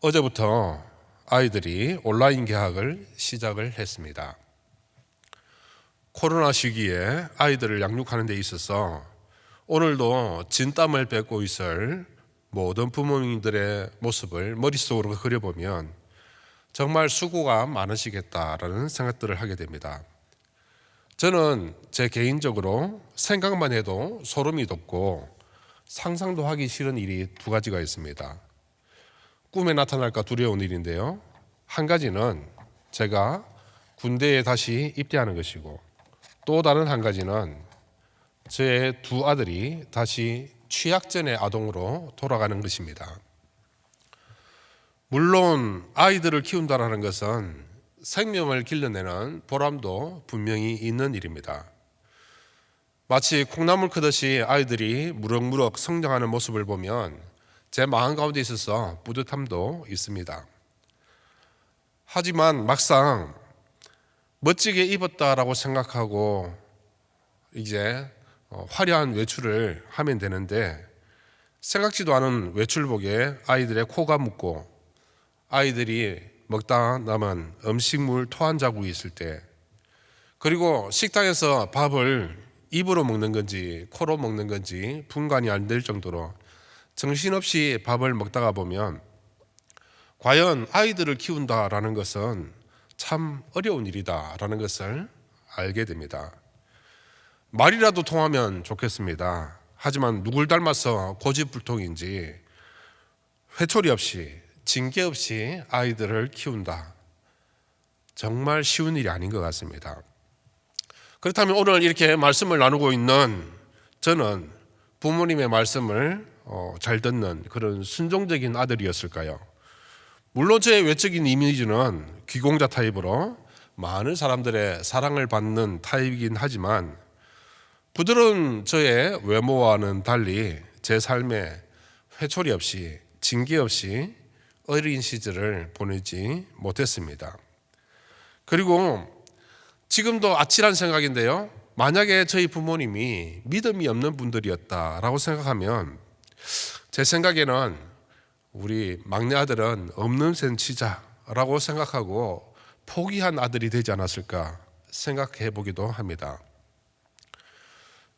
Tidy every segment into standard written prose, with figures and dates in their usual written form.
어제부터 아이들이 온라인 개학을 시작을 했습니다. 코로나 시기에 아이들을 양육하는 데 있어서 오늘도 진땀을 뺏고 있을 모든 부모님들의 모습을 머릿속으로 그려보면 정말 수고가 많으시겠다라는 생각들을 하게 됩니다. 저는 제 개인적으로 생각만 해도 소름이 돋고 상상도 하기 싫은 일이 두 가지가 있습니다. 꿈에 나타날까 두려운 일인데요. 한 가지는 제가 군대에 다시 입대하는 것이고, 또 다른 한 가지는 제 두 아들이 다시 취약전의 아동으로 돌아가는 것입니다. 물론 아이들을 키운다는 것은 생명을 길러내는 보람도 분명히 있는 일입니다. 마치 콩나물 크듯이 아이들이 무럭무럭 성장하는 모습을 보면 제 마음 가운데 있어서 뿌듯함도 있습니다. 하지만 막상 멋지게 입었다라고 생각하고 이제 화려한 외출을 하면 되는데, 생각지도 않은 외출복에 아이들의 코가 묻고 아이들이 먹다 남은 음식물 토한 자국이 있을 때, 그리고 식당에서 밥을 입으로 먹는 건지 코로 먹는 건지 분간이 안 될 정도로 정신없이 밥을 먹다가 보면 과연 아이들을 키운다라는 것은 참 어려운 일이다라는 것을 알게 됩니다. 말이라도 통하면 좋겠습니다. 하지만 누굴 닮아서 고집불통인지 회초리 없이 징계 없이 아이들을 키운다. 정말 쉬운 일이 아닌 것 같습니다. 그렇다면 오늘 이렇게 말씀을 나누고 있는 저는 부모님의 말씀을 잘 듣는 그런 순종적인 아들이었을까요? 물론 제 외적인 이미지는 귀공자 타입으로 많은 사람들의 사랑을 받는 타입이긴 하지만, 부드러운 저의 외모와는 달리 제 삶에 회초리 없이 징계 없이 어린 시절을 보내지 못했습니다. 그리고 지금도 아찔한 생각인데요, 만약에 저희 부모님이 믿음이 없는 분들이었다라고 생각하면 제 생각에는 우리 막내 아들은 없는 셈 치자라고 생각하고 포기한 아들이 되지 않았을까 생각해 보기도 합니다.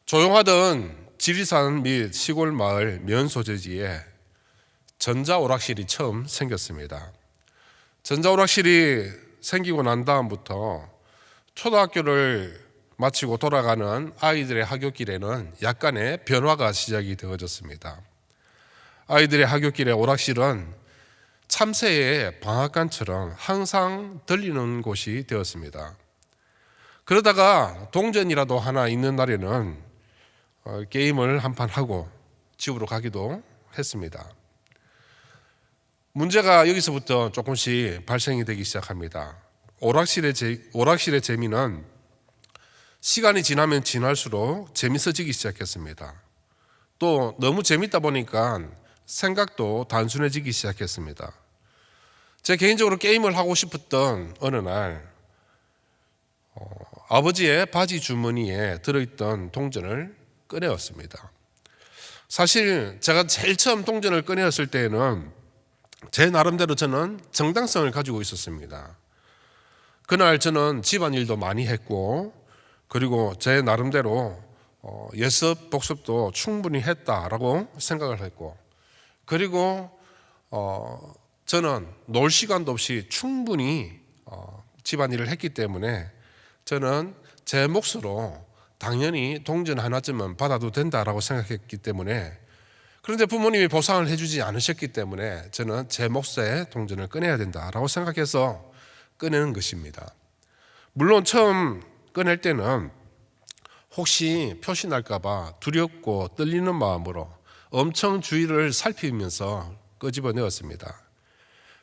조용하던 지리산 및 시골 마을 면 소재지에 전자오락실이 처음 생겼습니다. 전자오락실이 생기고 난 다음부터 초등학교를 마치고 돌아가는 아이들의 하굣길에는 약간의 변화가 시작이 되어졌습니다. 아이들의 하굣길의 오락실은 참새의 방앗간처럼 항상 들리는 곳이 되었습니다. 그러다가 동전이라도 하나 있는 날에는 게임을 한판 하고 집으로 가기도 했습니다. 문제가 여기서부터 조금씩 발생이 되기 시작합니다. 오락실의 재미는 시간이 지나면 지날수록 재밌어지기 시작했습니다. 또 너무 재밌다 보니까 생각도 단순해지기 시작했습니다. 제 개인적으로 게임을 하고 싶었던 어느 날 아버지의 바지 주머니에 들어있던 동전을 꺼내었습니다. 사실 제가 제일 처음 동전을 꺼내었을 때에는 제 나름대로 저는 정당성을 가지고 있었습니다. 그날 저는 집안일도 많이 했고, 그리고 제 나름대로 예습 복습도 충분히 했다라고 생각을 했고, 그리고 저는 놀 시간도 없이 충분히 집안일을 했기 때문에 저는 제 몫으로 당연히 동전 하나쯤은 받아도 된다라고 생각했기 때문에, 그런데 부모님이 보상을 해주지 않으셨기 때문에 저는 제 몫의 동전을 꺼내야 된다라고 생각해서 꺼내는 것입니다. 물론 처음 꺼낼 때는 혹시 표시날까봐 두렵고 떨리는 마음으로 엄청 주위를 살피면서 끄집어내었습니다.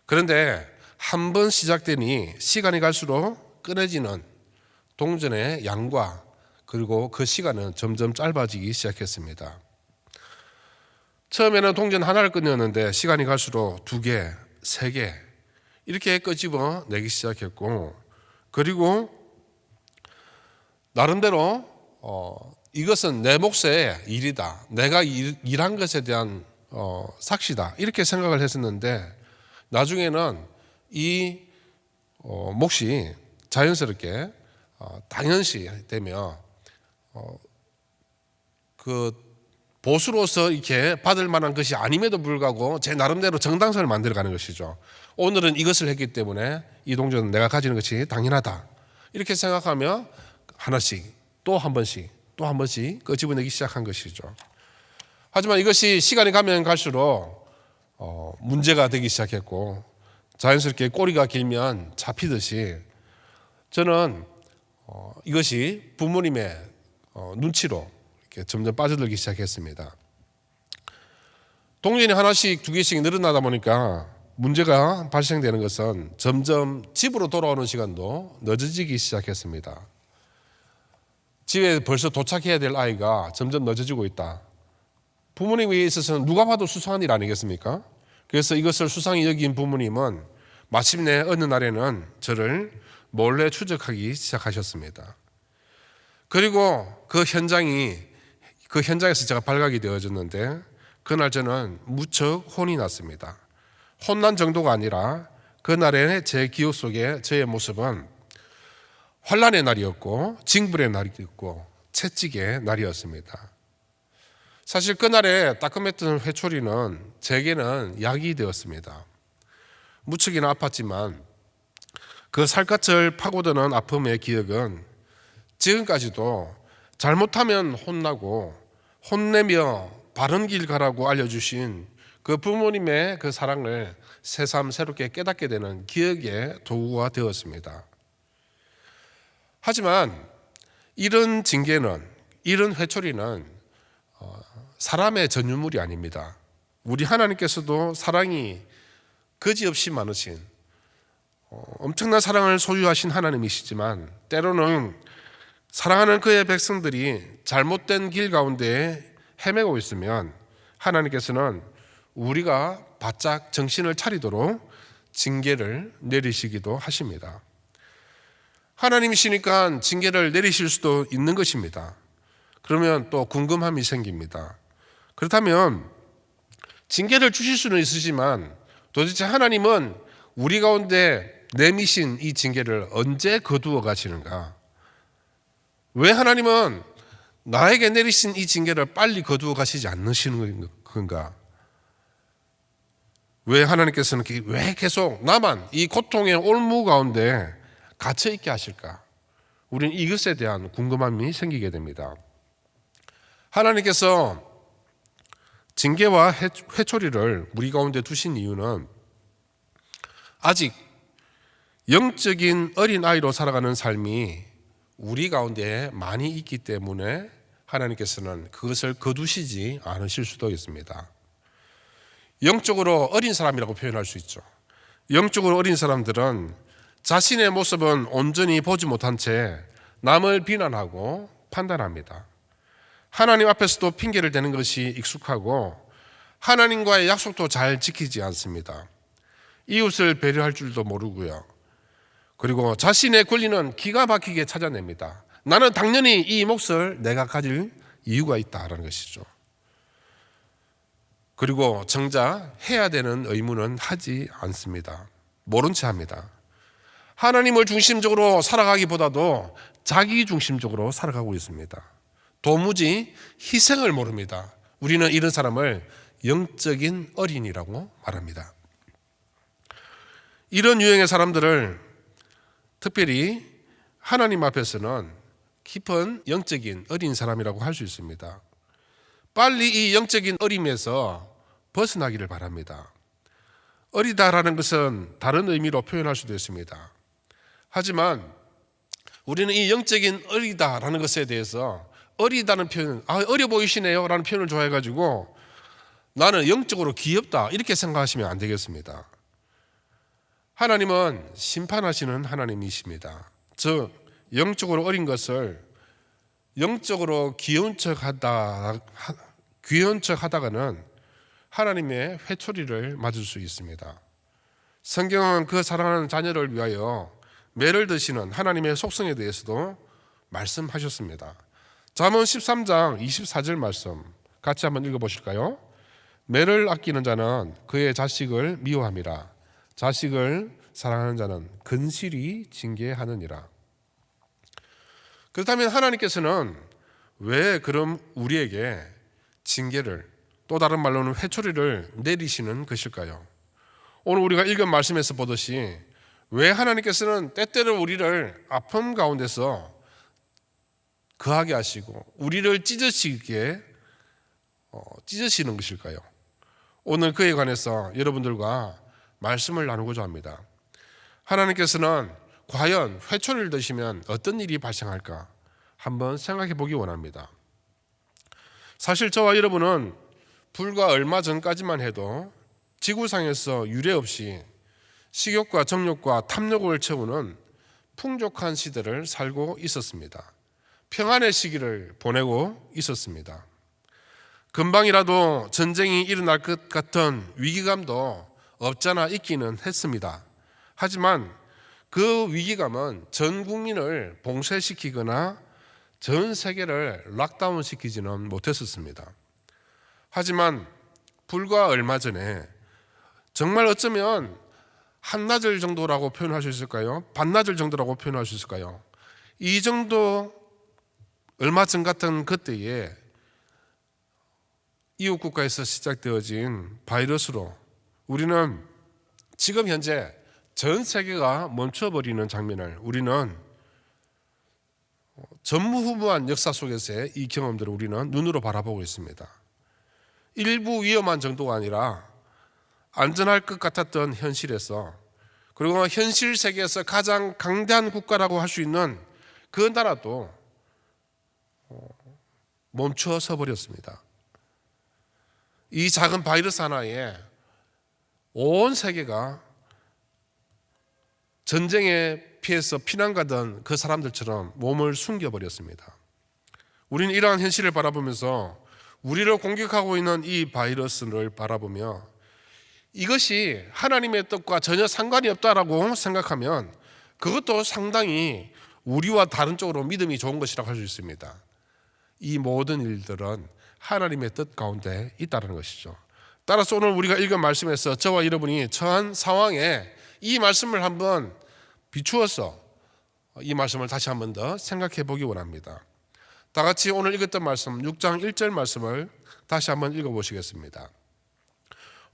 그런데 한 번 시작되니 시간이 갈수록 꺼내지는 동전의 양과 그리고 그 시간은 점점 짧아지기 시작했습니다. 처음에는 동전 하나를 꺼내었는데 시간이 갈수록 2개, 3개 이렇게 끄집어내기 시작했고, 그리고 나름대로 이것은 내 몫의 일이다, 내가 일한 것에 대한 삭시다 이렇게 생각을 했었는데, 나중에는 이 몫이 자연스럽게 당연시 되며 그 보수로서 이렇게 받을 만한 것이 아님에도 불구하고 제 나름대로 정당성을 만들어가는 것이죠. 오늘은 이것을 했기 때문에 이 동전은 내가 가지는 것이 당연하다, 이렇게 생각하며 하나씩 또 한 번씩 또 한 번씩 끄집어내기 시작한 것이죠. 하지만 이것이 시간이 가면 갈수록 문제가 되기 시작했고, 자연스럽게 꼬리가 길면 잡히듯이 저는 이것이 부모님의 눈치로 이렇게 점점 빠져들기 시작했습니다. 동전이 하나씩 두 개씩 늘어나다 보니까 문제가 발생되는 것은 점점 집으로 돌아오는 시간도 늦어지기 시작했습니다. 집에 벌써 도착해야 될 아이가 점점 늦어지고 있다. 부모님에 있어서는 누가 봐도 수상한 일 아니겠습니까? 그래서 이것을 수상히 여긴 부모님은 마침내 어느 날에는 저를 몰래 추적하기 시작하셨습니다. 그리고 그 현장에서 제가 발각이 되어졌는데, 그날 저는 무척 혼이 났습니다. 혼난 정도가 아니라 그날의 제 기억 속에 저의 모습은 환난의 날이었고 징벌의 날이었고 채찍의 날이었습니다. 사실 그날의 따끔했던 회초리는 제게는 약이 되었습니다. 무척이나 아팠지만 그 살갗을 파고드는 아픔의 기억은 지금까지도 잘못하면 혼나고 혼내며 바른 길 가라고 알려주신 그 부모님의 그 사랑을 새삼 새롭게 깨닫게 되는 기억의 도구가 되었습니다. 하지만 이런 징계는, 이런 회초리는 사람의 전유물이 아닙니다. 우리 하나님께서도 사랑이 거지없이 많으신 엄청난 사랑을 소유하신 하나님이시지만, 때로는 사랑하는 그의 백성들이 잘못된 길 가운데 헤매고 있으면 하나님께서는 우리가 바짝 정신을 차리도록 징계를 내리시기도 하십니다. 하나님이시니까 징계를 내리실 수도 있는 것입니다. 그러면 또 궁금함이 생깁니다. 그렇다면 징계를 주실 수는 있으시지만 도대체 하나님은 우리 가운데 내미신 이 징계를 언제 거두어 가시는가? 왜 하나님은 나에게 내리신 이 징계를 빨리 거두어 가시지 않으시는 건가? 왜 하나님께서는 왜 계속 나만 이 고통의 올무 가운데 갇혀 있게 하실까? 우리는 이것에 대한 궁금함이 생기게 됩니다. 하나님께서 징계와 회초리를 우리 가운데 두신 이유는 아직 영적인 어린아이로 살아가는 삶이 우리 가운데 많이 있기 때문에 하나님께서는 그것을 거두시지 않으실 수도 있습니다. 영적으로 어린 사람이라고 표현할 수 있죠. 영적으로 어린 사람들은 자신의 모습은 온전히 보지 못한 채 남을 비난하고 판단합니다. 하나님 앞에서도 핑계를 대는 것이 익숙하고 하나님과의 약속도 잘 지키지 않습니다. 이웃을 배려할 줄도 모르고요. 그리고 자신의 권리는 기가 막히게 찾아냅니다. 나는 당연히 이 몫을 내가 가질 이유가 있다라는 것이죠. 그리고 정작 해야 되는 의무는 하지 않습니다. 모른 채 합니다. 하나님을 중심적으로 살아가기보다도 자기 중심적으로 살아가고 있습니다. 도무지 희생을 모릅니다. 우리는 이런 사람을 영적인 어린이라고 말합니다. 이런 유형의 사람들을 특별히 하나님 앞에서는 깊은 영적인 어린 사람이라고 할 수 있습니다. 빨리 이 영적인 어림에서 벗어나기를 바랍니다. 어리다라는 것은 다른 의미로 표현할 수도 있습니다. 하지만 우리는 이 영적인 어리다라는 것에 대해서 어리다는 표현, 어려 보이시네요 라는 표현을 좋아해가지고 나는 영적으로 귀엽다 이렇게 생각하시면 안 되겠습니다. 하나님은 심판하시는 하나님이십니다. 즉 영적으로 어린 것을 영적으로 귀여운 척 하다가는 하나님의 회초리를 맞을 수 있습니다. 성경은 그 사랑하는 자녀를 위하여 매를 드시는 하나님의 속성에 대해서도 말씀하셨습니다. 잠언 13장 24절 말씀 같이 한번 읽어보실까요? 매를 아끼는 자는 그의 자식을 미워함이라. 자식을 사랑하는 자는 근실히 징계하느니라. 그렇다면 하나님께서는 왜 그럼 우리에게 징계를, 또 다른 말로는 회초리를 내리시는 것일까요? 오늘 우리가 읽은 말씀에서 보듯이 왜 하나님께서는 때때로 우리를 아픔 가운데서 거하게 하시고 우리를 찢으시는 것일까요? 오늘 그에 관해서 여러분들과 말씀을 나누고자 합니다. 하나님께서는 과연 회초리를 드시면 어떤 일이 발생할까 한번 생각해 보기 원합니다. 사실 저와 여러분은 불과 얼마 전까지만 해도 지구상에서 유례 없이 식욕과 정욕과 탐욕을 채우는 풍족한 시대를 살고 있었습니다. 평안의 시기를 보내고 있었습니다. 금방이라도 전쟁이 일어날 것 같은 위기감도 없잖아 있기는 했습니다. 하지만 그 위기감은 전 국민을 봉쇄시키거나 전 세계를 락다운 시키지는 못했었습니다. 하지만 불과 얼마 전에 정말 어쩌면 한나절 정도라고 표현할 수 있을까요? 반나절 정도라고 표현할 수 있을까요? 이 정도 얼마 전 같은 그때에 이웃 국가에서 시작되어진 바이러스로 우리는 지금 현재 전 세계가 멈춰버리는 장면을 우리는 전무후무한 역사 속에서의 이 경험들을 우리는 눈으로 바라보고 있습니다. 일부 위험한 정도가 아니라 안전할 것 같았던 현실에서, 그리고 현실 세계에서 가장 강대한 국가라고 할 수 있는 그 나라도 멈춰서 버렸습니다. 이 작은 바이러스 하나에 온 세계가 전쟁에 피해서 피난 가던 그 사람들처럼 몸을 숨겨버렸습니다. 우리는 이러한 현실을 바라보면서 우리를 공격하고 있는 이 바이러스를 바라보며 이것이 하나님의 뜻과 전혀 상관이 없다라고 생각하면 그것도 상당히 우리와 다른 쪽으로 믿음이 좋은 것이라고 할 수 있습니다. 이 모든 일들은 하나님의 뜻 가운데 있다는 것이죠. 따라서 오늘 우리가 읽은 말씀에서 저와 여러분이 처한 상황에 이 말씀을 한번 비추어서 이 말씀을 다시 한번 더 생각해 보기 원합니다. 다 같이 오늘 읽었던 말씀 6장 1절 말씀을 다시 한번 읽어보시겠습니다.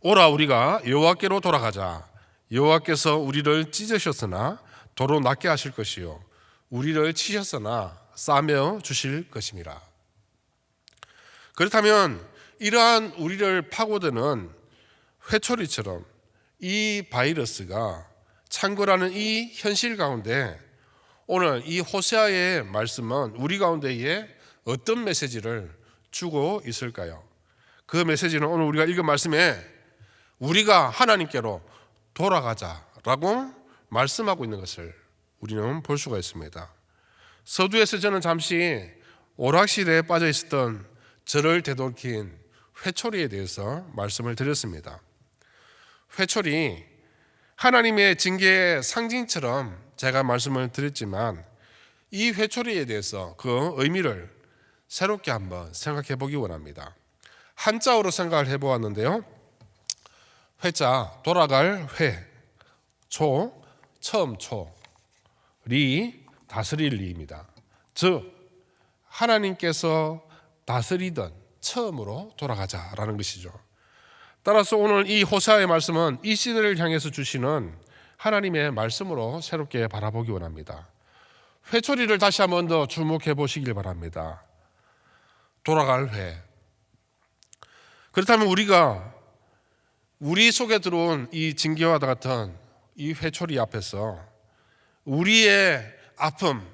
오라 우리가 여호와께로 돌아가자. 여호와께서 우리를 찢으셨으나 도로 낫게 하실 것이요 우리를 치셨으나 싸매 주실 것임이라. 그렇다면 이러한 우리를 파고드는 회초리처럼 이 바이러스가 창궐하는 이 현실 가운데 오늘 이 호세아의 말씀은 우리 가운데에 어떤 메시지를 주고 있을까요? 그 메시지는 오늘 우리가 읽은 말씀에 우리가 하나님께로 돌아가자라고 말씀하고 있는 것을 우리는 볼 수가 있습니다. 서두에서 저는 잠시 오락실에 빠져 있었던 저를 되돌린 회초리에 대해서 말씀을 드렸습니다. 회초리, 하나님의 징계의 상징처럼 제가 말씀을 드렸지만 이 회초리에 대해서 그 의미를 새롭게 한번 생각해 보기 원합니다. 한자어로 생각을 해보았는데요. 회자, 돌아갈 회, 초, 처음 초, 리, 다스릴 리입니다. 즉 하나님께서 다스리던 처음으로 돌아가자라는 것이죠. 따라서 오늘 이 호세아의 말씀은 이 시대를 향해서 주시는 하나님의 말씀으로 새롭게 바라보기 원합니다. 회초리를 다시 한번 더 주목해 보시길 바랍니다. 돌아갈 회. 그렇다면 우리가 우리 속에 들어온 이 징계와 같은 이 회초리 앞에서 우리의 아픔,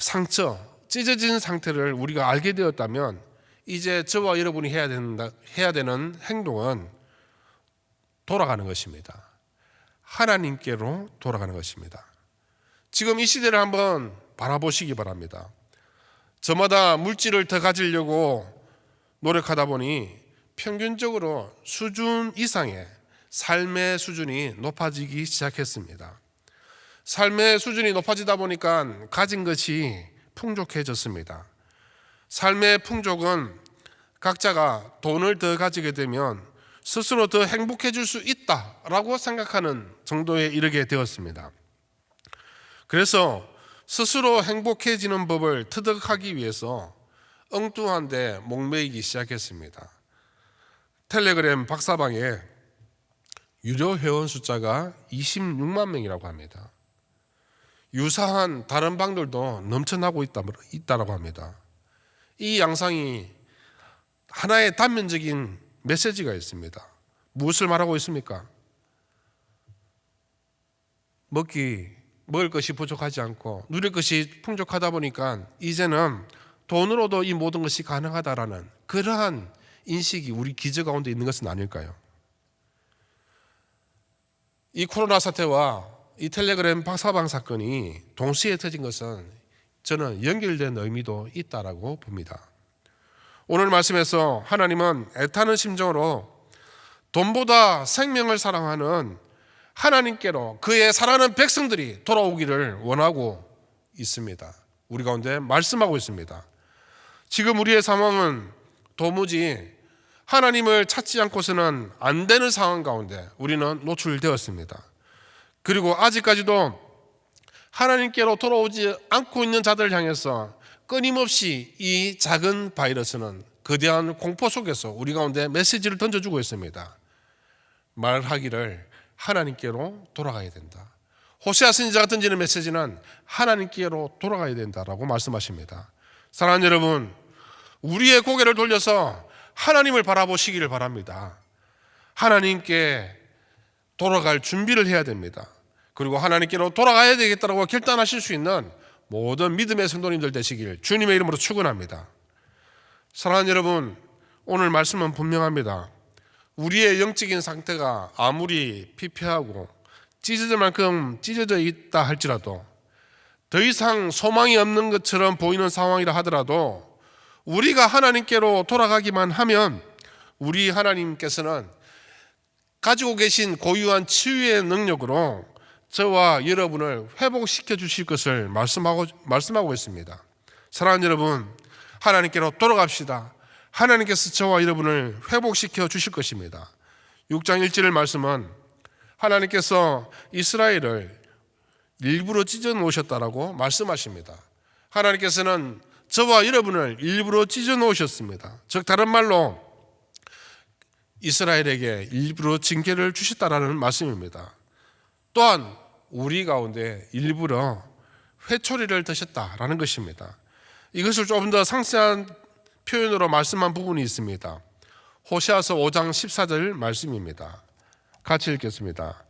상처, 찢어진 상태를 우리가 알게 되었다면 이제 저와 여러분이 해야 되는 행동은 돌아가는 것입니다. 하나님께로 돌아가는 것입니다. 지금 이 시대를 한번 바라보시기 바랍니다. 저마다 물질을 더 가지려고 노력하다 보니 평균적으로 수준 이상의 삶의 수준이 높아지기 시작했습니다. 삶의 수준이 높아지다 보니까 가진 것이 풍족해졌습니다. 삶의 풍족은 각자가 돈을 더 가지게 되면 스스로 더 행복해질 수 있다라고 생각하는 정도에 이르게 되었습니다. 그래서 스스로 행복해지는 법을 터득하기 위해서 엉뚱한 데 목매이기 시작했습니다. 텔레그램 박사방에 유료 회원 숫자가 26만 명이라고 합니다. 유사한 다른 방들도 넘쳐나고 있다고 합니다. 이 양상이 하나의 단면적인 메시지가 있습니다. 무엇을 말하고 있습니까? 먹을 것이 부족하지 않고 누릴 것이 풍족하다 보니까 이제는 돈으로도 이 모든 것이 가능하다라는 그러한 인식이 우리 기저 가운데 있는 것은 아닐까요? 이 코로나 사태와 이 텔레그램 박사방 사건이 동시에 터진 것은 저는 연결된 의미도 있다라고 봅니다. 오늘 말씀에서 하나님은 애타는 심정으로 돈보다 생명을 사랑하는 하나님께로 그의 사랑하는 백성들이 돌아오기를 원하고 있습니다. 우리 가운데 말씀하고 있습니다. 지금 우리의 상황은 도무지 하나님을 찾지 않고서는 안 되는 상황 가운데 우리는 노출되었습니다. 그리고 아직까지도 하나님께로 돌아오지 않고 있는 자들을 향해서 끊임없이 이 작은 바이러스는 거대한 공포 속에서 우리 가운데 메시지를 던져주고 있습니다. 말하기를 하나님께로 돌아가야 된다. 호세아 선지자가 던지는 메시지는 하나님께로 돌아가야 된다라고 말씀하십니다. 사랑하는 여러분, 우리의 고개를 돌려서 하나님을 바라보시기를 바랍니다. 하나님께 돌아갈 준비를 해야 됩니다. 그리고 하나님께로 돌아가야 되겠다고 결단하실 수 있는 모든 믿음의 성도님들 되시길 주님의 이름으로 축원합니다. 사랑하는 여러분, 오늘 말씀은 분명합니다. 우리의 영적인 상태가 아무리 피폐하고 찢어질 만큼 찢어져 있다 할지라도 더 이상 소망이 없는 것처럼 보이는 상황이라 하더라도 우리가 하나님께로 돌아가기만 하면 우리 하나님께서는 가지고 계신 고유한 치유의 능력으로 저와 여러분을 회복시켜 주실 것을 말씀하고 있습니다. 사랑하는 여러분, 하나님께로 돌아갑시다. 하나님께서 저와 여러분을 회복시켜 주실 것입니다. 6장 1절 말씀은 하나님께서 이스라엘을 일부러 찢어 놓으셨다라고 말씀하십니다. 하나님께서는 저와 여러분을 일부러 찢어 놓으셨습니다. 즉 다른 말로 이스라엘에게 일부러 징계를 주셨다라는 말씀입니다. 또한 우리 가운데 일부러 회초리를 드셨다라는 것입니다. 이것을 조금 더 상세한 표현으로 말씀한 부분이 있습니다. 호세아서 5장 14절 말씀입니다. 같이 읽겠습니다.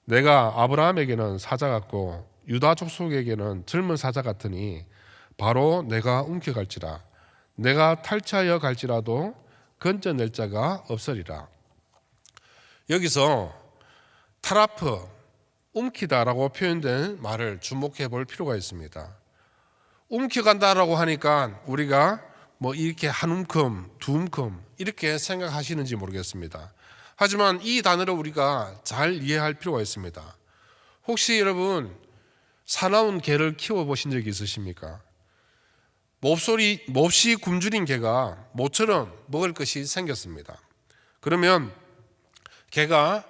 내가 아브라함에게는 사자 같고 유다 족속에게는 젊은 사자 같으니 바로 내가 움켜갈지라. 내가 탈취하여 갈지라도 건져낼 자가 없으리라. 여기서 타라프, 움키다라고 표현된 말을 주목해 볼 필요가 있습니다. 움켜간다라고 하니까 우리가 이렇게 한 움큼, 두 움큼 이렇게 생각하시는지 모르겠습니다. 하지만 이 단어를 우리가 잘 이해할 필요가 있습니다. 혹시 여러분 사나운 개를 키워보신 적이 있으십니까? 몹시 굶주린 개가 모처럼 먹을 것이 생겼습니다. 그러면 개가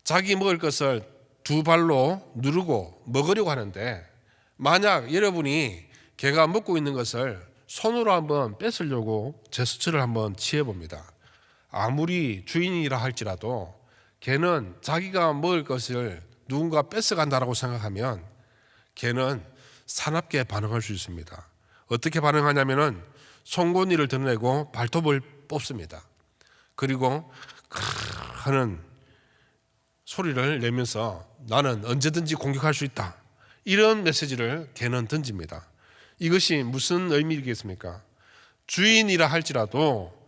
자기 먹을 것을 두 발로 누르고 먹으려고 하는데 만약 여러분이 개가 먹고 있는 것을 손으로 한번 뺏으려고 제스처를 한번 취해봅니다. 아무리 주인이라 할지라도 개는 자기가 먹을 것을 누군가 뺏어간다라고 생각하면 개는 사납게 반응할 수 있습니다. 어떻게 반응하냐면은 송곳니를 드러내고 발톱을 뽑습니다. 그리고 하는 소리를 내면서 나는 언제든지 공격할 수 있다. 이런 메시지를 개는 던집니다. 이것이 무슨 의미겠습니까? 주인이라 할지라도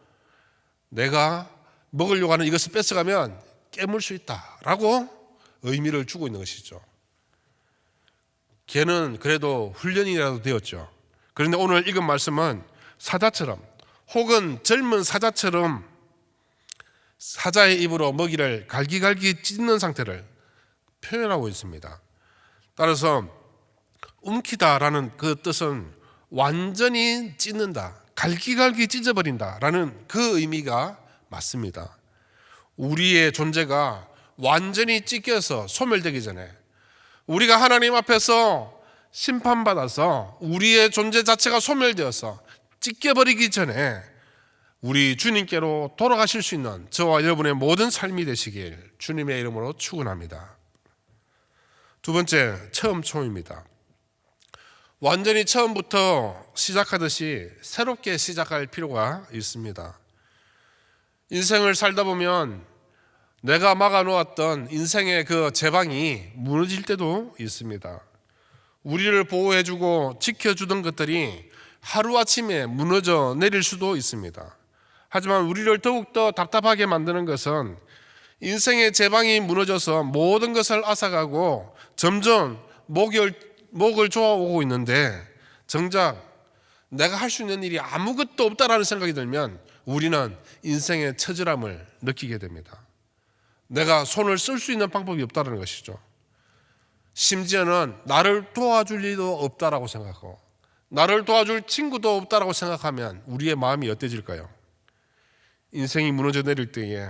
내가 먹으려고 하는 이것을 뺏어가면 깨물 수 있다라고 의미를 주고 있는 것이죠. 개는 그래도 훈련이라도 되었죠. 그런데 오늘 읽은 말씀은 사자처럼 혹은 젊은 사자처럼 사자의 입으로 먹이를 갈기갈기 찢는 상태를 표현하고 있습니다. 따라서 움키다라는 그 뜻은 완전히 찢는다, 갈기갈기 찢어버린다라는 그 의미가 맞습니다. 우리의 존재가 완전히 찢겨서 소멸되기 전에, 우리가 하나님 앞에서 심판받아서 우리의 존재 자체가 소멸되어서 찢겨버리기 전에 우리 주님께로 돌아가실 수 있는 저와 여러분의 모든 삶이 되시길 주님의 이름으로 축원합니다. 두 번째, 처음 총입니다. 완전히 처음부터 시작하듯이 새롭게 시작할 필요가 있습니다. 인생을 살다 보면 내가 막아놓았던 인생의 그 제방이 무너질 때도 있습니다. 우리를 보호해주고 지켜주던 것들이 하루아침에 무너져 내릴 수도 있습니다. 하지만 우리를 더욱더 답답하게 만드는 것은 인생의 제방이 무너져서 모든 것을 앗아가고 점점 목을 조아오고 있는데, 정작 내가 할 수 있는 일이 아무것도 없다라는 생각이 들면 우리는 인생의 처절함을 느끼게 됩니다. 내가 손을 쓸 수 있는 방법이 없다는 것이죠. 심지어는 나를 도와줄 일도 없다라고 생각하고 나를 도와줄 친구도 없다라고 생각하면 우리의 마음이 어때질까요? 인생이 무너져 내릴 때에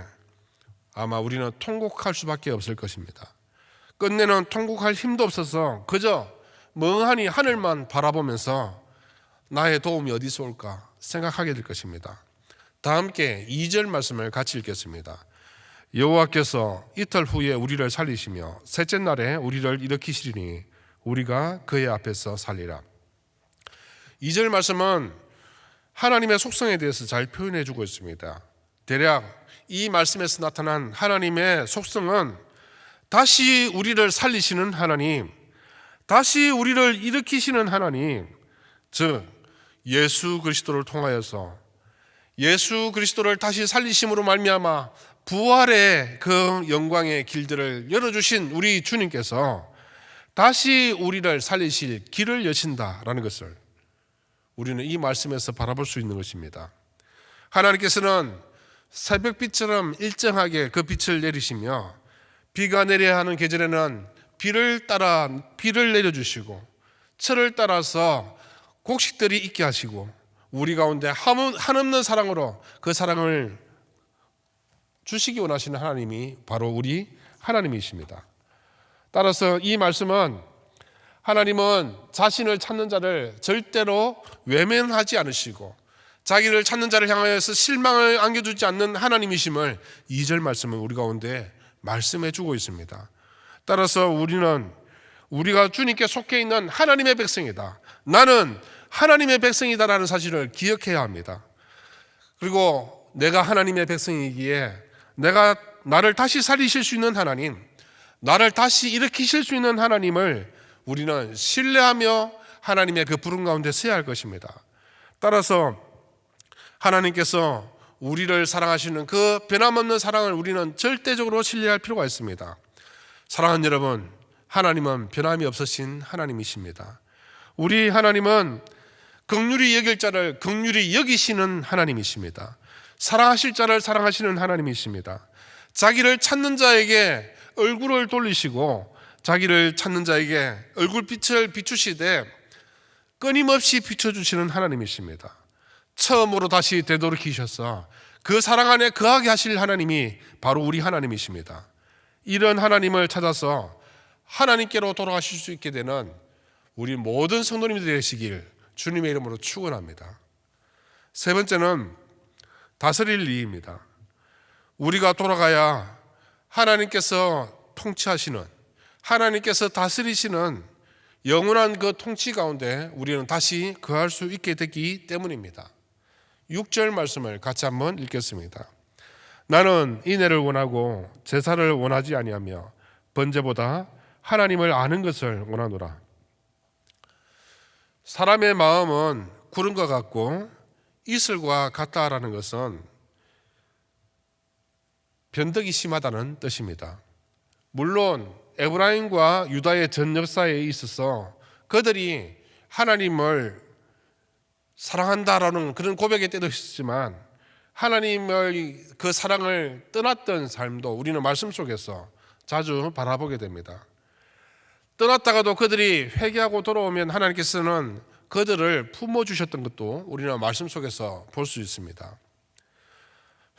아마 우리는 통곡할 수밖에 없을 것입니다. 끝내는 통곡할 힘도 없어서 그저 멍하니 하늘만 바라보면서 나의 도움이 어디서 올까 생각하게 될 것입니다. 다 함께 2절 말씀을 같이 읽겠습니다. 여호와께서 이틀 후에 우리를 살리시며 셋째 날에 우리를 일으키시리니 우리가 그의 앞에서 살리라. 2절 말씀은 하나님의 속성에 대해서 잘 표현해 주고 있습니다. 대략 이 말씀에서 나타난 하나님의 속성은 다시 우리를 살리시는 하나님, 다시 우리를 일으키시는 하나님, 즉 예수 그리스도를 통하여서 예수 그리스도를 다시 살리심으로 말미암아 부활의 그 영광의 길들을 열어주신 우리 주님께서 다시 우리를 살리실 길을 여신다라는 것을 우리는 이 말씀에서 바라볼 수 있는 것입니다. 하나님께서는 새벽빛처럼 일정하게 그 빛을 내리시며 비가 내려야 하는 계절에는 비를 따라 비를 내려주시고 철을 따라서 곡식들이 있게 하시고 우리 가운데 한없는 사랑으로 그 사랑을 주시기 원하시는 하나님이 바로 우리 하나님이십니다. 따라서 이 말씀은 하나님은 자신을 찾는 자를 절대로 외면하지 않으시고 자기를 찾는 자를 향하여서 실망을 안겨주지 않는 하나님이심을 2절 말씀은 우리 가운데 말씀해 주고 있습니다. 따라서 우리는 우리가 주님께 속해 있는 하나님의 백성이다, 나는 하나님의 백성이다라는 사실을 기억해야 합니다. 그리고 내가 하나님의 백성이기에 나를 다시 살리실 수 있는 하나님, 나를 다시 일으키실 수 있는 하나님을 우리는 신뢰하며 하나님의 그 부름 가운데 서야 할 것입니다. 따라서 하나님께서 우리를 사랑하시는 그 변함없는 사랑을 우리는 절대적으로 신뢰할 필요가 있습니다. 사랑하는 여러분, 하나님은 변함이 없으신 하나님이십니다. 우리 하나님은 긍휼히 여길 자를 긍휼히 여기시는 하나님이십니다. 사랑하실 자를 사랑하시는 하나님이십니다. 자기를 찾는 자에게 얼굴을 돌리시고 자기를 찾는 자에게 얼굴빛을 비추시되 끊임없이 비춰주시는 하나님이십니다. 처음으로 다시 되돌이키셔서 그 사랑 안에 거하게 하실 하나님이 바로 우리 하나님이십니다. 이런 하나님을 찾아서 하나님께로 돌아가실 수 있게 되는 우리 모든 성도님들이 되시길 주님의 이름으로 축원합니다. 세 번째는 다스릴 이입니다. 우리가 돌아가야 하나님께서 통치하시는, 하나님께서 다스리시는 영원한 그 통치 가운데 우리는 다시 거할 수 있게 되기 때문입니다. 6절 말씀을 같이 한번 읽겠습니다. 나는 인애를 원하고 제사를 원하지 아니하며 번제보다 하나님을 아는 것을 원하노라. 사람의 마음은 구름과 같고 이슬과 같다라는 것은 변덕이 심하다는 뜻입니다. 물론 에브라임과 유다의 전 역사에 있어서 그들이 하나님을 사랑한다라는 그런 고백의 때도 있었지만 하나님의 그 사랑을 떠났던 삶도 우리는 말씀 속에서 자주 바라보게 됩니다. 떠났다가도 그들이 회개하고 돌아오면 하나님께서는 그들을 품어주셨던 것도 우리는 말씀 속에서 볼 수 있습니다.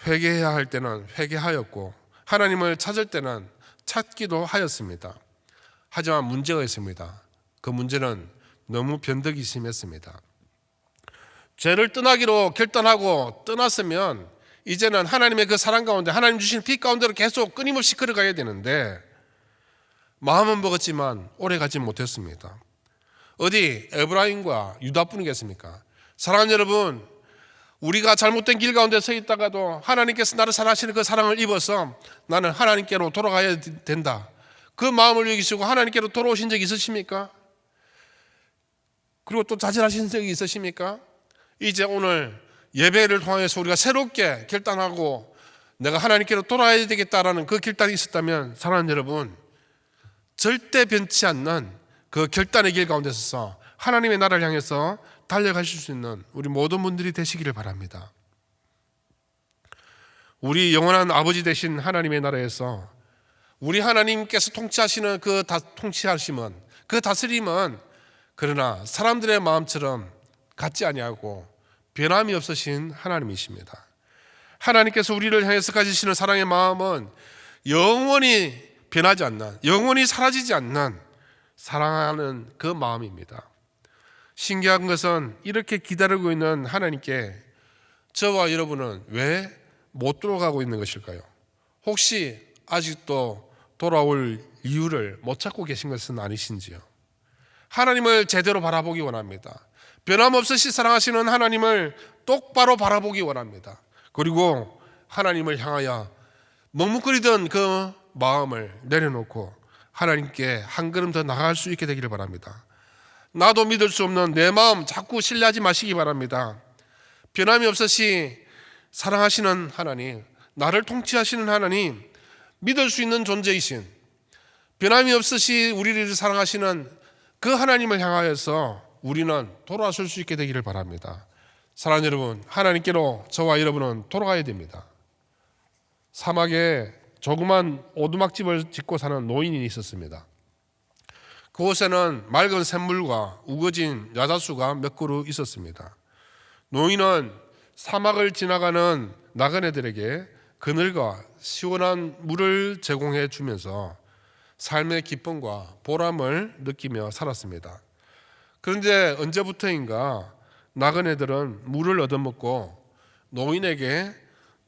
회개해야 할 때는 회개하였고 하나님을 찾을 때는 찾기도 하였습니다. 하지만 문제가 있습니다. 그 문제는 너무 변덕이 심했습니다. 죄를 떠나기로 결단하고 떠났으면 이제는 하나님의 그 사랑 가운데, 하나님 주신 빛 가운데로 계속 끊임없이 걸어가야 되는데 마음은 먹었지만 오래 가지 못했습니다. 어디 에브라임과 유다뿐이겠습니까? 사랑하는 여러분, 우리가 잘못된 길 가운데 서 있다가도 하나님께서 나를 사랑하시는 그 사랑을 입어서 나는 하나님께로 돌아가야 된다, 그 마음을 여기시고 하나님께로 돌아오신 적이 있으십니까? 그리고 또 좌절하신 적이 있으십니까? 이제 오늘 예배를 통해서 우리가 새롭게 결단하고 내가 하나님께로 돌아가야 되겠다라는 그 결단이 있었다면, 사랑하는 여러분, 절대 변치 않는 그 결단의 길 가운데 서서 하나님의 나라를 향해서 달려가실 수 있는 우리 모든 분들이 되시기를 바랍니다. 우리 영원한 아버지 되신 하나님의 나라에서 우리 하나님께서 통치하시는 그 통치하심은, 그 다스림은 그러나 사람들의 마음처럼 같지 아니하고 변함이 없으신 하나님이십니다. 하나님께서 우리를 향해서 가지시는 사랑의 마음은 영원히 변하지 않는, 영원히 사라지지 않는 사랑하는 그 마음입니다. 신기한 것은 이렇게 기다리고 있는 하나님께 저와 여러분은 왜 못 돌아가고 있는 것일까요? 혹시 아직도 돌아올 이유를 못 찾고 계신 것은 아니신지요? 하나님을 제대로 바라보기 원합니다. 변함없이 사랑하시는 하나님을 똑바로 바라보기 원합니다. 그리고 하나님을 향하여 머뭇거리던 그 마음을 내려놓고 하나님께 한 걸음 더 나아갈 수 있게 되기를 바랍니다. 나도 믿을 수 없는 내 마음 자꾸 신뢰하지 마시기 바랍니다. 변함이 없으시 사랑하시는 하나님, 나를 통치하시는 하나님, 믿을 수 있는 존재이신, 변함이 없으시 우리를 사랑하시는 그 하나님을 향하여서 우리는 돌아설 수 있게 되기를 바랍니다. 사랑하는 여러분, 하나님께로 저와 여러분은 돌아가야 됩니다. 사막에 조그만 오두막집을 짓고 사는 노인이 있었습니다. 그곳에는 맑은 샘물과 우거진 야자수가 몇 그루 있었습니다. 노인은 사막을 지나가는 나그네들에게 그늘과 시원한 물을 제공해 주면서 삶의 기쁨과 보람을 느끼며 살았습니다. 그런데 언제부터인가 나그네들은 물을 얻어먹고 노인에게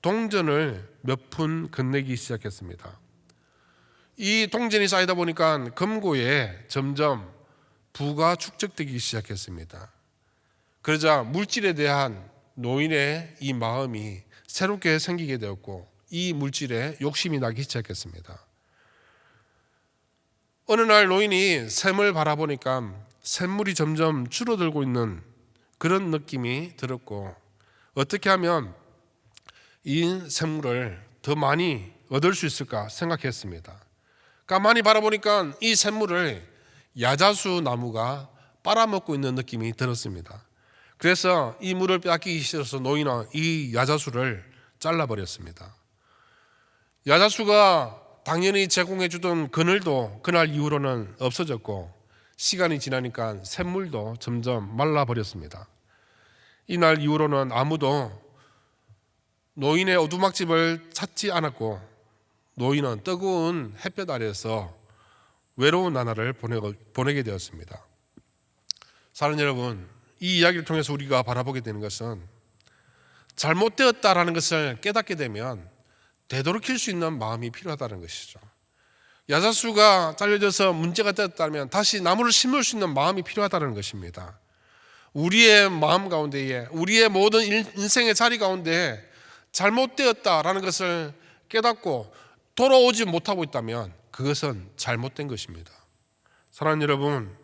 동전을 몇 푼 건네기 시작했습니다. 이 동전이 쌓이다 보니까 금고에 점점 부가 축적되기 시작했습니다. 그러자 물질에 대한 노인의 이 마음이 새롭게 생기게 되었고 이 물질에 욕심이 나기 시작했습니다. 어느 날 노인이 샘을 바라보니까 샘물이 점점 줄어들고 있는 그런 느낌이 들었고, 어떻게 하면 이 샘물을 더 많이 얻을 수 있을까 생각했습니다. 가만히 바라보니까 이 샘물을 야자수 나무가 빨아먹고 있는 느낌이 들었습니다. 그래서 이 물을 빼앗기기 싫어서 노인은 이 야자수를 잘라버렸습니다. 야자수가 당연히 제공해 주던 그늘도 그날 이후로는 없어졌고, 시간이 지나니까 샘물도 점점 말라버렸습니다. 이날 이후로는 아무도 노인의 오두막집을 찾지 않았고, 노인은 뜨거운 햇볕 아래에서 외로운 나날을 보내게 되었습니다. 사랑하는 여러분, 이 이야기를 통해서 우리가 바라보게 되는 것은 잘못되었다라는 것을 깨닫게 되면 되돌이킬 수 있는 마음이 필요하다는 것이죠. 야자수가 잘려져서 문제가 되었다면 다시 나무를 심을 수 있는 마음이 필요하다는 것입니다. 우리의 마음 가운데에, 우리의 모든 인생의 자리 가운데 잘못되었다라는 것을 깨닫고 돌아오지 못하고 있다면 그것은 잘못된 것입니다. 사랑하는 여러분,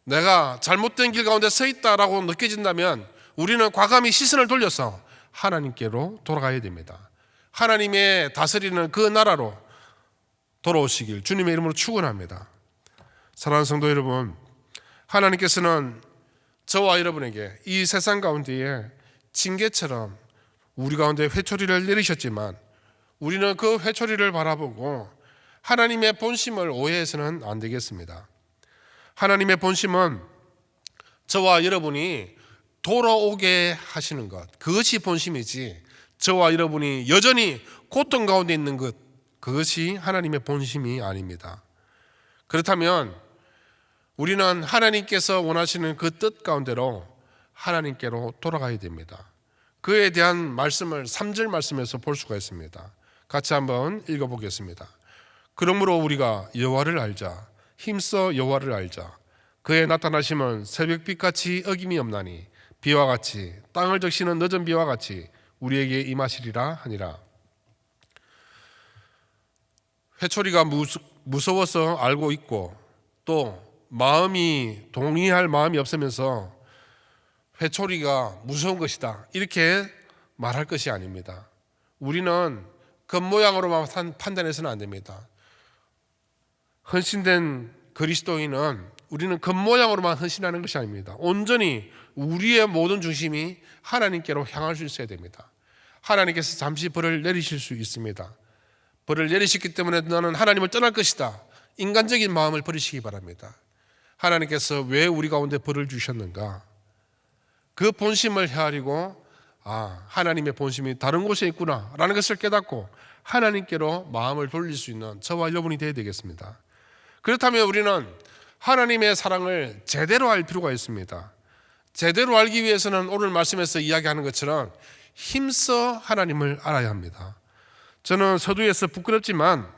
내가 잘못된 길 가운데 서 있다라고 느껴진다면 우리는 과감히 시선을 돌려서 하나님께로 돌아가야 됩니다. 하나님의 다스리는 그 나라로 돌아오시길 주님의 이름으로 축원합니다. 사랑하는 성도 여러분, 하나님께서는 저와 여러분에게 이 세상 가운데에 징계처럼 우리 가운데 회초리를 내리셨지만 우리는 그 회초리를 바라보고 하나님의 본심을 오해해서는 안 되겠습니다. 하나님의 본심은 저와 여러분이 돌아오게 하시는 것, 그것이 본심이지 저와 여러분이 여전히 고통 가운데 있는 것, 그것이 하나님의 본심이 아닙니다. 그렇다면 우리는 하나님께서 원하시는 그 뜻 가운데로 하나님께로 돌아가야 됩니다. 그에 대한 말씀을 3절 말씀에서 볼 수가 있습니다. 같이 한번 읽어보겠습니다. 그러므로 우리가 여호와를 알자. 힘써 여호와를 알자. 그의 나타나심은 새벽빛같이 어김이 없나니 비와 같이 땅을 적시는 늦은 비와 같이 우리에게 임하시리라 하니라. 회초리가 무서워서 알고 있고 또 마음이 동의할 마음이 없으면서 회초리가 무서운 것이다 이렇게 말할 것이 아닙니다. 우리는 겉모양으로만 판단해서는 안 됩니다. 헌신된 그리스도인은 우리는 겉모양으로만 헌신하는 것이 아닙니다. 온전히 우리의 모든 중심이 하나님께로 향할 수 있어야 됩니다. 하나님께서 잠시 벌을 내리실 수 있습니다. 벌을 내리셨기 때문에 너는 하나님을 떠날 것이다. 인간적인 마음을 버리시기 바랍니다. 하나님께서 왜 우리 가운데 벌을 주셨는가? 그 본심을 헤아리고 하나님의 본심이 다른 곳에 있구나 라는 것을 깨닫고 하나님께로 마음을 돌릴 수 있는 저와 여러분이 되어야 되겠습니다. 그렇다면 우리는 하나님의 사랑을 제대로 알 필요가 있습니다. 제대로 알기 위해서는 오늘 말씀에서 이야기하는 것처럼 힘써 하나님을 알아야 합니다. 저는 서두에서 부끄럽지만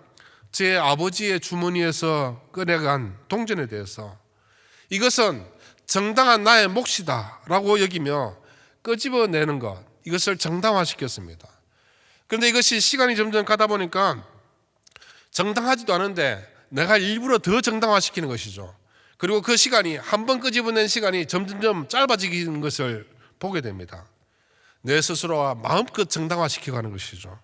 제 아버지의 주머니에서 꺼내간 동전에 대해서 이것은 정당한 나의 몫이다 라고 여기며 끄집어내는 것, 이것을 정당화시켰습니다. 그런데 이것이 시간이 점점 가다 보니까 정당하지도 않은데 내가 일부러 더 정당화시키는 것이죠. 그리고 그 시간이 한 번 끄집어낸 시간이 점점 짧아지는 것을 보게 됩니다. 내 스스로와 마음껏 정당화시켜가는 것이죠.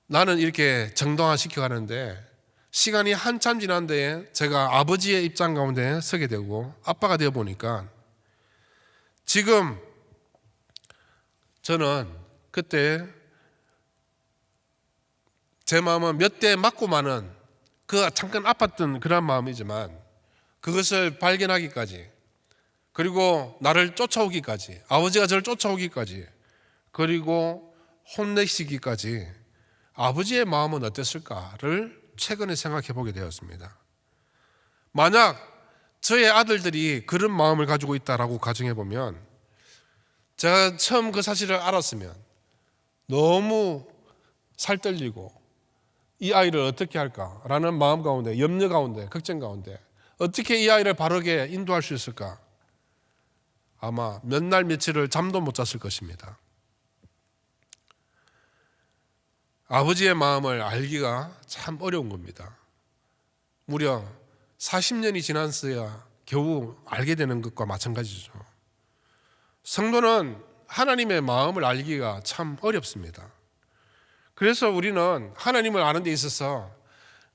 나는 이렇게 정당화시켜가는데 시간이 한참 지난 데에 제가 아버지의 입장 가운데 서게 되고 아빠가 되어 보니까 지금 저는 그때 제 마음은 몇 대 맞고 마는 그 잠깐 아팠던 그런 마음이지만 그것을 발견하기까지 그리고 나를 쫓아오기까지 아버지가 저를 쫓아오기까지 그리고 혼내시기까지 아버지의 마음은 어땠을까를 최근에 생각해 보게 되었습니다. 만약 저의 아들들이 그런 마음을 가지고 있다라고 가정해 보면 제가 처음 그 사실을 알았으면 너무 살떨리고 이 아이를 어떻게 할까라는 마음 가운데 염려 가운데 걱정 가운데 어떻게 이 아이를 바르게 인도할 수 있을까 아마 몇 날 며칠을 잠도 못 잤을 것입니다. 아버지의 마음을 알기가 참 어려운 겁니다. 무려 40년이 지났어야 겨우 알게 되는 것과 마찬가지죠. 성도는 하나님의 마음을 알기가 참 어렵습니다. 그래서 우리는 하나님을 아는 데 있어서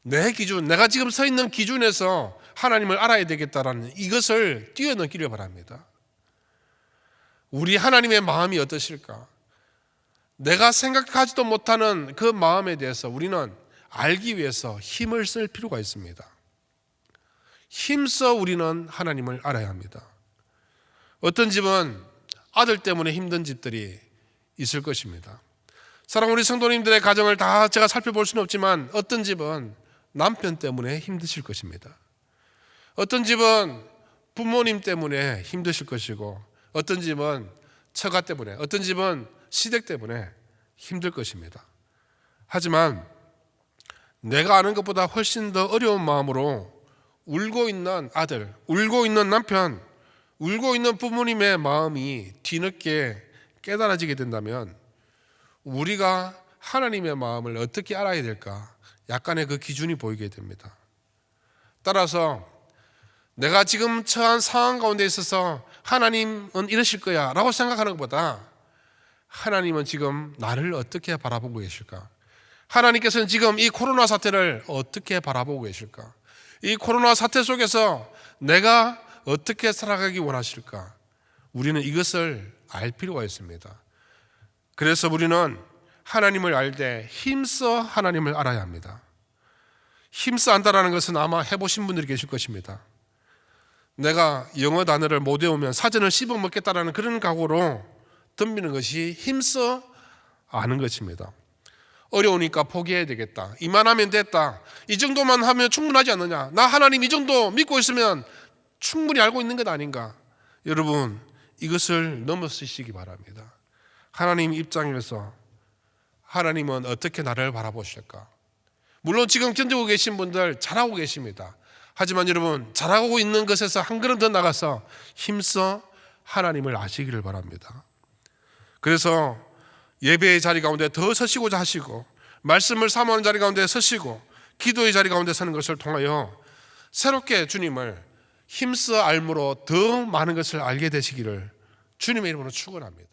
내 기준, 내가 지금 서 있는 기준에서 하나님을 알아야 되겠다라는 이것을 뛰어넘기를 바랍니다. 우리 하나님의 마음이 어떠실까? 내가 생각하지도 못하는 그 마음에 대해서 우리는 알기 위해서 힘을 쓸 필요가 있습니다. 힘써 우리는 하나님을 알아야 합니다. 어떤 집은 아들 때문에 힘든 집들이 있을 것입니다. 사랑하는 우리 성도님들의 가정을 다 제가 살펴볼 수는 없지만 어떤 집은 남편 때문에 힘드실 것입니다. 어떤 집은 부모님 때문에 힘드실 것이고 어떤 집은 처가 때문에 어떤 집은 시댁 때문에 힘들 것입니다. 하지만 내가 아는 것보다 훨씬 더 어려운 마음으로 울고 있는 아들, 울고 있는 남편, 울고 있는 부모님의 마음이 뒤늦게 깨달아지게 된다면 우리가 하나님의 마음을 어떻게 알아야 될까? 약간의 그 기준이 보이게 됩니다. 따라서 내가 지금 처한 상황 가운데 있어서 하나님은 이러실 거야 라고 생각하는 것보다 하나님은 지금 나를 어떻게 바라보고 계실까? 하나님께서는 지금 이 코로나 사태를 어떻게 바라보고 계실까? 이 코로나 사태 속에서 내가 어떻게 살아가기 원하실까? 우리는 이것을 알 필요가 있습니다. 그래서 우리는 하나님을 알 때 힘써 하나님을 알아야 합니다. 힘써 안다라는 것은 아마 해보신 분들이 계실 것입니다. 내가 영어 단어를 못 외우면 사전을 씹어먹겠다라는 그런 각오로 덤비는 것이 힘써 아는 것입니다. 어려우니까 포기해야 되겠다. 이만하면 됐다. 이 정도만 하면 충분하지 않느냐. 나 하나님 이 정도 믿고 있으면 충분히 알고 있는 것 아닌가. 여러분, 이것을 넘어서시기 바랍니다. 하나님 입장에서 하나님은 어떻게 나를 바라보실까? 물론 지금 견디고 계신 분들 잘하고 계십니다. 하지만 여러분, 잘하고 있는 것에서 한 걸음 더 나가서 힘써 하나님을 아시기를 바랍니다. 그래서 예배의 자리 가운데 더 서시고자 하시고, 말씀을 사모하는 자리 가운데 서시고, 기도의 자리 가운데 서는 것을 통하여 새롭게 주님을 힘써 알므로 더 많은 것을 알게 되시기를 주님의 이름으로 축원합니다.